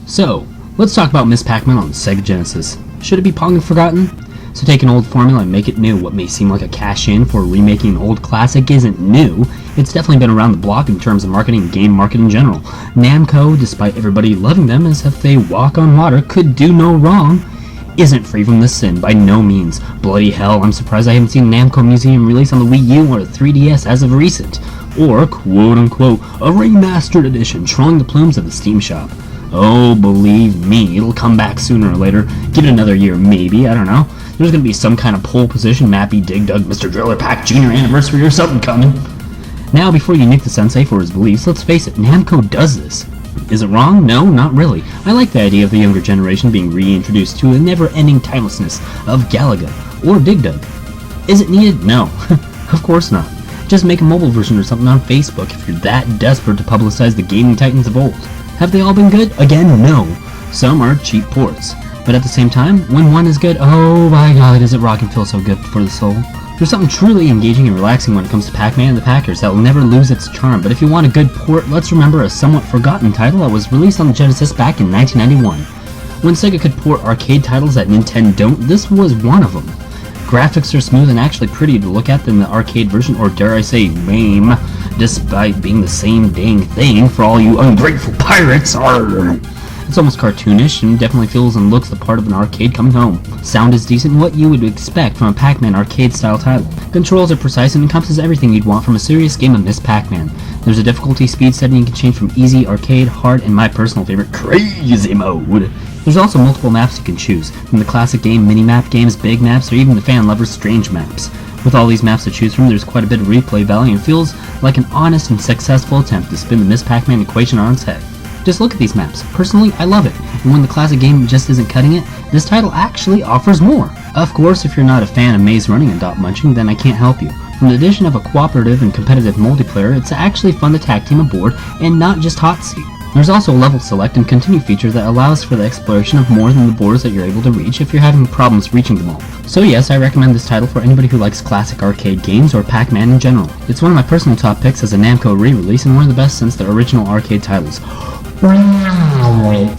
So, let's talk about Miss Pac-Man on the Sega Genesis. Should it be Pong and forgotten? So take an old formula and make it new. What may seem like a cash-in for remaking an old classic isn't new. It's definitely been around the block in terms of marketing and game market in general. Namco, despite everybody loving them as if they walk on water, could do no wrong, isn't free from this sin by no means. Bloody hell, I'm surprised I haven't seen a Namco Museum release on the Wii U or 3DS as of recent. Or, quote-unquote, a remastered edition trolling the plumes of the Steam shop. Oh, believe me, it'll come back sooner or later. Give it another year, maybe, I don't know. There's gonna be some kind of pole position, Mappy, Dig Dug, Mr. Driller Pack Jr. anniversary or something coming. Now, before you nuke the sensei for his beliefs, let's face it, Namco does this. Is it wrong? No, not really. I like the idea of the younger generation being reintroduced to a never-ending timelessness of Galaga or Dig Dug. Is it needed? No. Of course not. Just make a mobile version or something on Facebook if you're that desperate to publicize the gaming titans of old. Have they all been good? Again, no. Some are cheap ports. But at the same time, when one is good, oh my god, does it rock and feel so good for the soul. There's something truly engaging and relaxing when it comes to Pac-Man and the Packers that will never lose its charm, but if you want a good port, let's remember a somewhat forgotten title that was released on the Genesis back in 1991. When Sega could port arcade titles that Nintendo don't, this was one of them. Graphics are smooth and actually pretty to look at than the arcade version, or dare I say, lame, despite being the same dang thing for all you ungrateful pirates. Arrgh. It's almost cartoonish and definitely feels and looks the part of an arcade coming home. Sound is decent, what you would expect from a Pac-Man arcade-style title. Controls are precise and encompasses everything you'd want from a serious game of Miss Pac-Man. There's a difficulty speed setting you can change from easy, arcade, hard, and my personal favorite, crazy mode. There's also multiple maps you can choose, from the classic game, mini-map games, big maps, or even the fan lovers' strange maps. With all these maps to choose from, there's quite a bit of replay value and feels like an honest and successful attempt to spin the Miss Pac-Man equation on its head. Just look at these maps. Personally, I love it, and when the classic game just isn't cutting it, this title actually offers more. Of course, if you're not a fan of maze running and dot munching, then I can't help you. From the addition of a cooperative and competitive multiplayer, it's actually fun to tag team aboard and not just hot seat. There's also a level select and continue feature that allows for the exploration of more than the boards that you're able to reach if you're having problems reaching them all. So yes, I recommend this title for anybody who likes classic arcade games or Pac-Man in general. It's one of my personal top picks as a Namco re-release and one of the best since the original arcade titles. Right.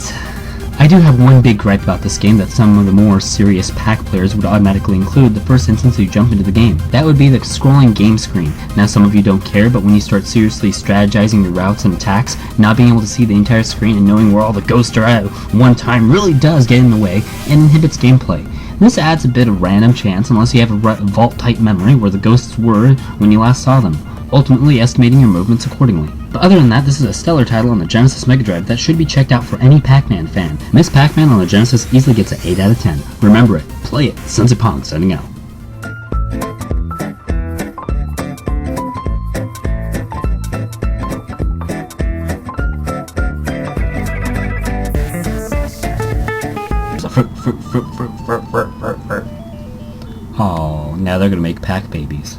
I do have one big gripe about this game that some of the more serious Pac players would automatically include the first instance you jump into the game. That would be the scrolling game screen. Now some of you don't care, but when you start seriously strategizing your routes and attacks, not being able to see the entire screen and knowing where all the ghosts are at one time really does get in the way and inhibits gameplay. This adds a bit of random chance unless you have a vault-type memory where the ghosts were when you last saw them, ultimately estimating your movements accordingly. But other than that, this is a stellar title on the Genesis Mega Drive that should be checked out for any Pac-Man fan. Miss Pac-Man on the Genesis easily gets an 8 out of 10. Remember it, play it. sensei-pong signing out. Oh, now they're gonna make Pac babies.